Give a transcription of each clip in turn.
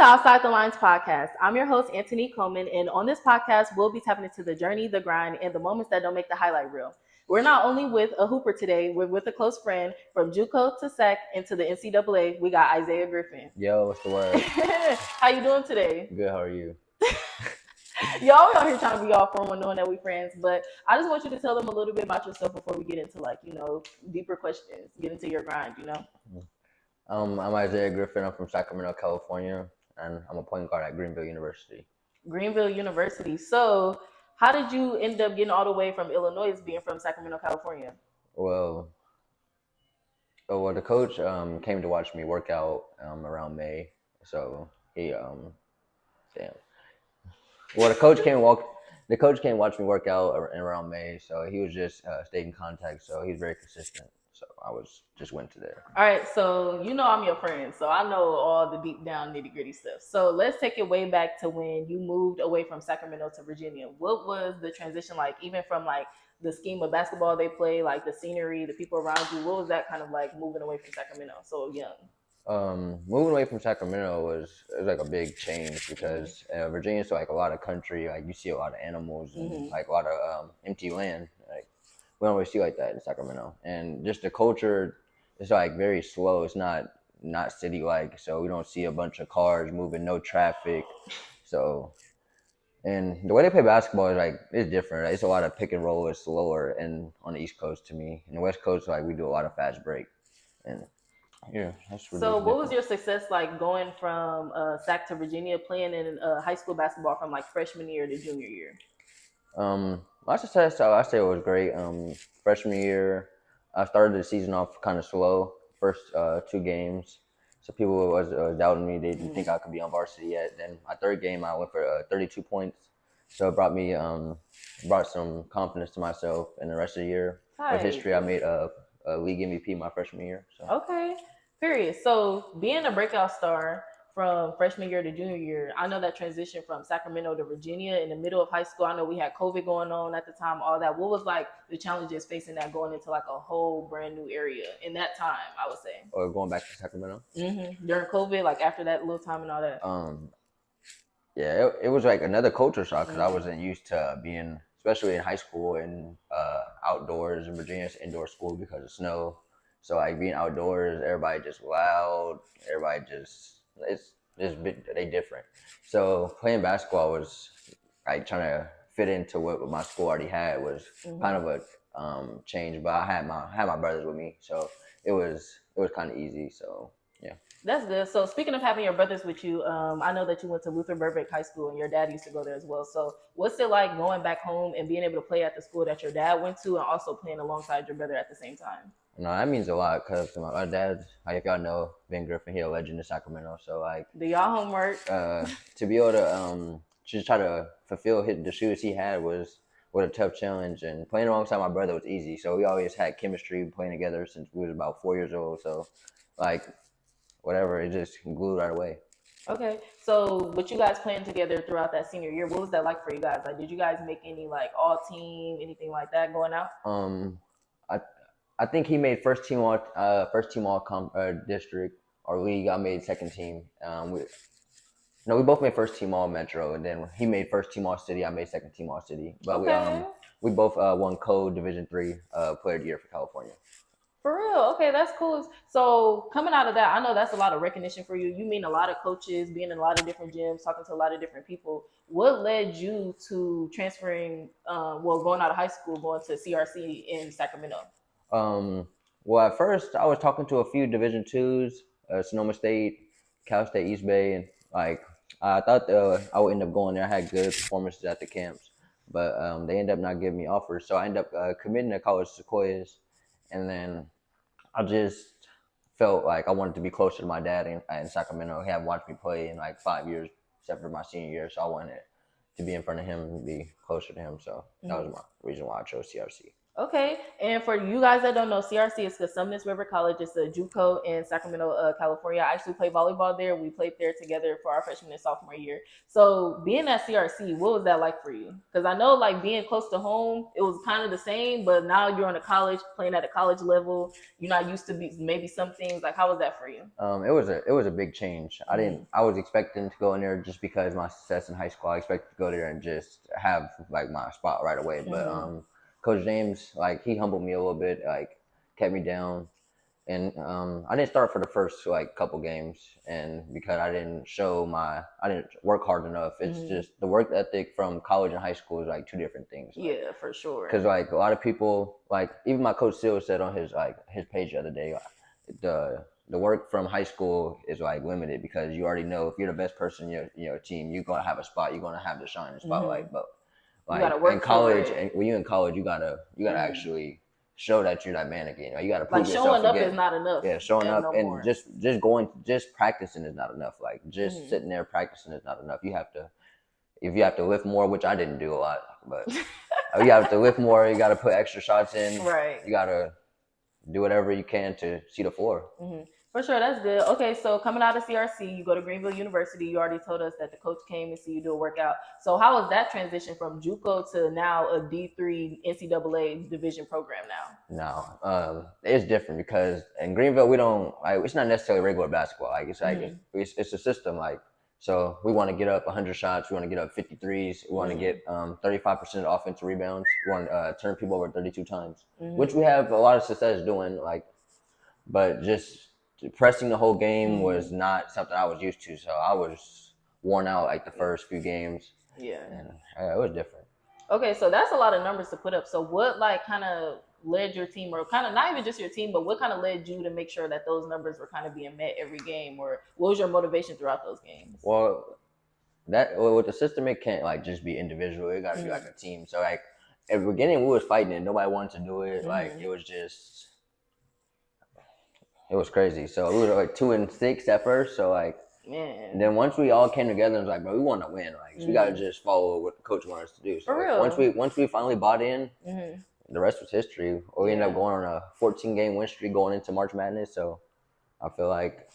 Outside the Lines podcast. I'm your host, Anthony Coleman, and on this podcast, we'll be tapping into the journey, the grind, and the moments that don't make the highlight reel. We're not only with a hooper today, we're with a close friend from JUCO to SEC and to the NCAA. We got Isaiah Griffin. Yo, what's the word? How you doing today? Good, how are you? Y'all, we out here trying to be all formal, knowing that we friends, but I just want you to tell them a little bit about yourself before we get into deeper questions, get into your grind, I'm Isaiah Griffin. I'm from Sacramento, California, and I'm a point guard at Greenville University. Greenville University. So, how did you end up getting all the way from Illinois, being from Sacramento, California? Well, the coach came to watch me work out around May. So he the coach came watch me work out around May. So he was just stayed in contact. So he's very consistent. So I just went to there. All right, so I'm your friend, so I know all the deep down nitty gritty stuff. So let's take it way back to when you moved away from Sacramento to Virginia. What was the transition like, even from like the scheme of basketball they play, like the scenery, the people around you? What was that kind of like moving away from Sacramento so young? Moving away from Sacramento was like a big change because Virginia's like a lot of country. Like you see a lot of animals and like a lot of empty land. Like we don't really see like that in Sacramento, and just the culture is like very slow. It's not city like, so we don't see a bunch of cars moving, no traffic. So, and the way they play basketball is like it's different. Like, it's a lot of pick and roll. It's slower, and on the East Coast to me, and the West Coast like we do a lot of fast break, and yeah, that's really So, what different. was your success like going from Sac to Virginia, playing in high school basketball from like freshman year to junior year? My success, I say it was great. Freshman year, I started the season off kind of slow. First 2 games, so people was doubting me. They didn't think I could be on varsity yet. Then my 3rd game, I went for 32 points. So it brought some confidence to myself. And the rest of the year was history. I made a league MVP my freshman year. So. Okay, period. So being a breakout star from freshman year to junior year, I know that transition from Sacramento to Virginia in the middle of high school. I know we had COVID going on at the time, all that. What was like the challenges facing that going into like a whole brand new area in that time, I would say? Or going back to Sacramento? During COVID, like after that little time and all that? Yeah, it was like another culture shock because I wasn't used to being, especially in high school and outdoors. In Virginia, it's indoor school because of snow. So like being outdoors, everybody just loud. Everybody just they different. So playing basketball was like trying to fit into what my school already had was kind of a change. But I had my brothers with me, so it was kind of easy. So yeah. That's good. So speaking of having your brothers with you, I know that you went to Luther Burbank High School and your dad used to go there as well. So what's it like going back home and being able to play at the school that your dad went to and also playing alongside your brother at the same time? No, that means a lot because my dad, like if y'all know Ben Griffin, he's a legend in Sacramento. So like, do y'all homework? To be able to just try to fulfill the shoes he had was a tough challenge, and playing alongside my brother was easy. So we always had chemistry playing together since we was about 4 years old. So like, whatever, it just glued right away. Okay, so with you guys playing together throughout that senior year, what was that like for you guys? Like, did you guys make any like all team, anything like that going out? I think he made first team all district or league. I made second team. We both made first team all metro, and then he made first team all city. I made second team all city. But we both won Code Division III Player of the Year for California. For real? Okay, that's cool. So coming out of that, I know that's a lot of recognition for you. You meet a lot of coaches, being in a lot of different gyms, talking to a lot of different people. What led you to transferring, going out of high school, going to CRC in Sacramento? Well, at first I was talking to a few Division IIs, Sonoma State, Cal State East Bay, and like I thought I would end up going there. I had good performances at the camps, but they ended up not giving me offers. So I ended up committing to College Sequoias, and then I just felt like I wanted to be closer to my dad in Sacramento. He hadn't watched me play in like 5 years, except for my senior year, so I wanted to be in front of him and be closer to him. So that was my reason why I chose CRC. Okay, and for you guys that don't know, CRC is Cosumnes River College. It's a JUCO in Sacramento, California. I actually played volleyball there. We played there together for our freshman and sophomore year. So being at CRC, what was that like for you? Because I know like being close to home, it was kind of the same, but now you're on a college, playing at a college level. You're not used to maybe some things. Like how was that for you? It was a big change. I was expecting to go in there just because my success in high school. I expected to go there and just have like my spot right away. But Coach James, like he humbled me a little bit, like kept me down, and I didn't start for the first like couple games, and because I didn't work hard enough. It's just the work ethic from college and high school is like two different things. Like, Yeah, for sure. because like a lot of people, like even my coach Seal said on his page the other day, the work from high school is like limited because you already know if you're the best person in your team, you're gonna have a spot, you're gonna have the shining spotlight. But like in college, and when you're in college, you gotta actually show that you're that man again. You gotta prove like yourself showing up again. is not enough. Yeah, showing up no and more. just practicing is not enough. Like just sitting there practicing is not enough. If you have to lift more, which I didn't do a lot, but you have to lift more. You got to put extra shots in. Right. You got to do whatever you can to see the floor. For sure, that's good. Okay, so coming out of CRC, you go to Greenville University. You already told us that the coach came and see you do a workout. So how was that transition from JUCO to now a D3 NCAA division program now? No, it's different because in Greenville we don't like. It's not necessarily regular basketball. Like it's like it's a system. Like so, we want to get up 100 shots. We want to get up 53s. We want to get 35% offensive rebounds. We want to turn people over 32 times, which we have a lot of success doing. Like, but just pressing the whole game was not something I was used to. So I was worn out like the first few games. Yeah, and it was different. Okay, so that's a lot of numbers to put up. So what like kind of led your team, or kind of not even just your team, but what kind of led you to make sure that those numbers were kind of being met every game, or what was your motivation throughout those games? Well, with the system, it can't like just be individual. It got to be like a team. So like at the beginning, we was fighting and nobody wanted to do it. Like it was crazy. So we were like 2-6 at first. So like, and then once we all came together, it was like, bro, we want to win. Like, so we got to just follow what the coach wanted us to do. So For real. Once we finally bought in, the rest was history. We ended up going on a 14-game win streak going into March Madness. So I feel like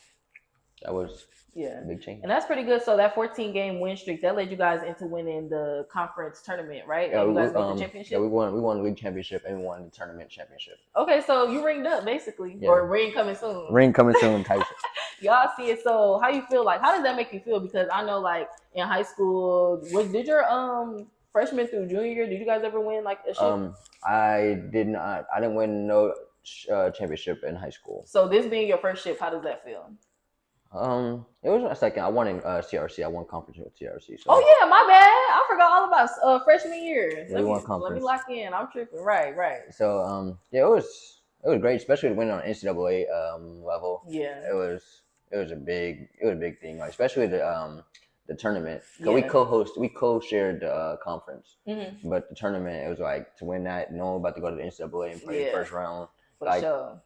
that was a big change. And that's pretty good. So that 14-game win streak, that led you guys into winning the conference tournament, right? Yeah, you guys made the championship? Yeah, we won the league championship and we won the tournament championship. Okay, so you ringed up basically. Yeah. Or ring coming soon. Ring coming soon type shit. Y'all see it. So how you feel? Like, how does that make you feel? Because I know like in high school, did your freshman through junior year, did you guys ever win like a ship? I did not. I didn't win no championship in high school. So this being your first ship, how does that feel? It was my second. I won in CRC. I won conference with CRC. So. Oh yeah, my bad. I forgot all about freshman year. Yeah, let me lock in. I'm tripping. Right. So yeah, it was great, especially to win on NCAA level. Yeah. It was a big thing, like especially the tournament. Cause we co-shared the conference, but the tournament, it was like to win that, no one about to go to the NCAA and play the first round. For sure.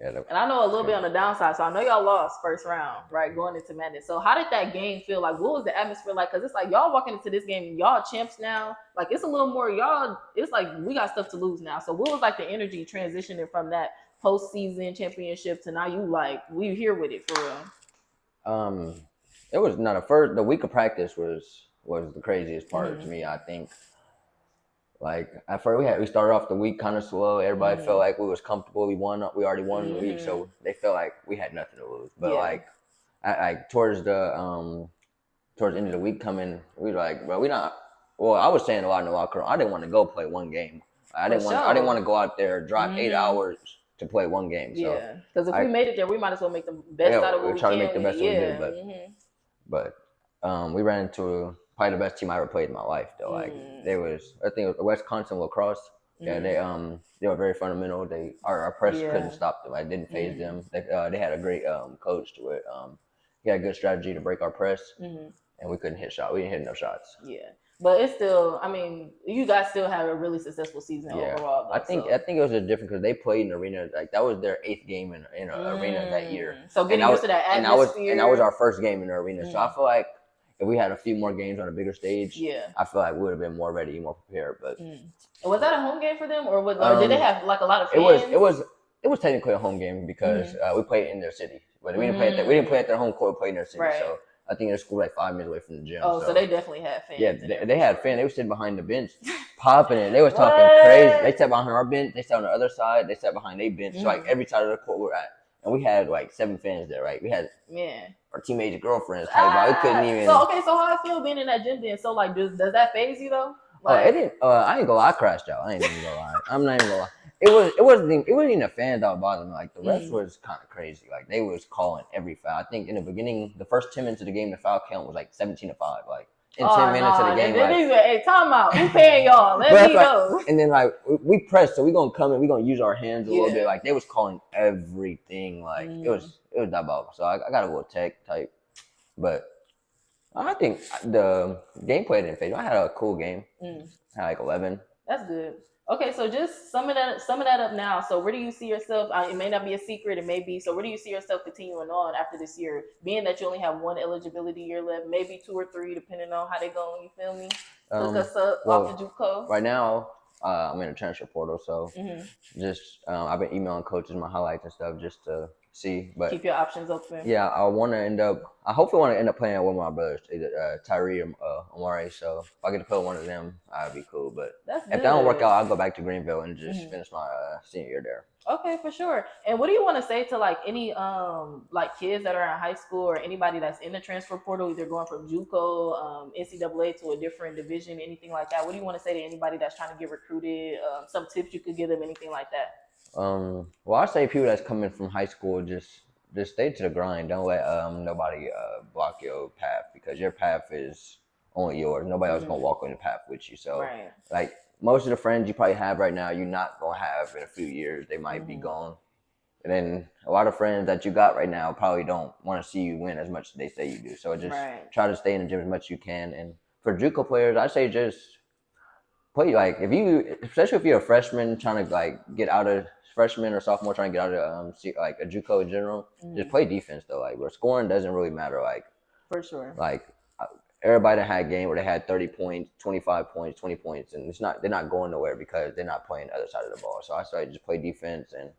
Yeah, and I know a little bit on the downside, so I know y'all lost first round, right, going into Madness. So how did that game feel? Like, what was the atmosphere like? Because it's like y'all walking into this game, y'all champs now. Like, it's a little more y'all. It's like we got stuff to lose now. So what was like the energy transitioning from that postseason championship to now you like we here with it for real? It was not the week of practice was the craziest part to me. I think. Like at first, we started off the week kind of slow. Everybody felt like we was comfortable. We already won the week, so they felt like we had nothing to lose. But like, towards the end of the week coming, we were like, bro, we not. Well, I was saying a lot in the locker room. I didn't want to go play one game. I didn't want to go out there drive 8 hours to play one game. So, yeah, because if we made it there, we might as well make the best out of what we try can. To make the best of what we did, but we ran into probably the best team I ever played in my life, though. Like I think it was Wisconsin lacrosse. Yeah, they were very fundamental. Our press couldn't stop them. I didn't phase them. They had a great coach to it. He had a good strategy to break our press, and we couldn't hit shots. We didn't hit no shots. Yeah, but it's still. I mean, you guys still have a really successful season overall. Though, I think it was just different because they played in arena. Like that was their 8th game in an arena that year. So getting used to that atmosphere. And that was our first game in the arena. So I feel like if we had a few more games on a bigger stage, Yeah. I feel like we would have been more ready, more prepared. But was that a home game for them, or did they have like a lot of it fans? was technically a home game because we played in their city, but we didn't play at their home court. We played in their city, Right. so I think their school like 5 minutes away from the gym. Oh, so they definitely had fans. Yeah, they had fans. They were sitting behind the bench, popping it. They was talking crazy. They sat behind our bench. They sat on the other side. They sat behind their bench. So like every side of the court we're at, and we had like 7 fans there. Right, we had our teammates' girlfriends. We couldn't even. So how I feel being in that gym then? So like, does that phase you though? Like, it didn't. I ain't gonna lie, I crashed out. I ain't even gonna lie. I'm not even gonna lie. It wasn't even the fans that would bother me. Like the refs was kind of crazy. Like they was calling every foul. I think in the beginning, the first 10 minutes of the game, the foul count was like 17-5. Like in 10 minutes of the game, hey, time out. Who paying y'all? Let me know. And then like we pressed, so we gonna come in. We gonna use our hands a little bit. Like they was calling everything. Like it was diabolical. So I got a little tech type, but I think the gameplay didn't fade. I had a cool game. I had like 11. That's good. Okay, so just summing that up now. So where do you see yourself? It may not be a secret, it may be. So where do you see yourself continuing on after this year? Being that you only have 1 eligibility year left, maybe 2 or 3, depending on how they go. You feel me? Look us up off the JUCO. Right now, I'm in a transfer portal, so just I've been emailing coaches my highlights and stuff just to see. But keep your options open. Yeah, I hopefully want to end up playing with my brothers, either Tyree or Amari. So if I get to play with one of them, that'd be cool. But if that don't work out, I'll go back to Greenville and just finish my senior year there. Okay, for sure. And what do you want to say to like any like kids that are in high school or anybody that's in the transfer portal, either going from JUCO, NCAA to a different division, anything like that? What do you want to say to anybody that's trying to get recruited? Some tips you could give them, anything like that? Well, I say people that's coming from high school just stay to the grind. Don't let nobody block your path, because your path is only yours. Nobody else gonna walk on the path with you. So like most of the friends you probably have right now, you're not gonna have in a few years. They might be gone. And then a lot of friends that you got right now probably don't want to see you win as much as they say you do. So just try to stay in the gym as much as you can. And for JUCO players, I say just play. Like especially if you're a freshman trying to like get out of freshman or sophomore trying to get out of like a JUCO in general, just play defense though. Like where scoring doesn't really matter. Like for sure. Like everybody that had a game where they had 30 points, 25 points, 20 points, and they're not going nowhere because they're not playing the other side of the ball. So I say just play defense and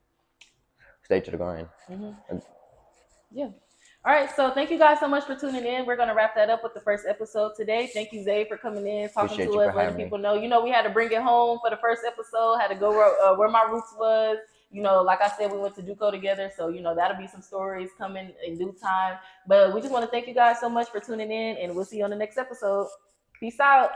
stay to the grind. Yeah. All right, so thank you guys so much for tuning in. We're going to wrap that up with the first episode today. Thank you, Zay, for coming in, talking to us, letting people know. We had to bring it home for the first episode, had to go where my roots was. Like I said, we went to JUCO together, so, that'll be some stories coming in due time. But we just want to thank you guys so much for tuning in, and we'll see you on the next episode. Peace out.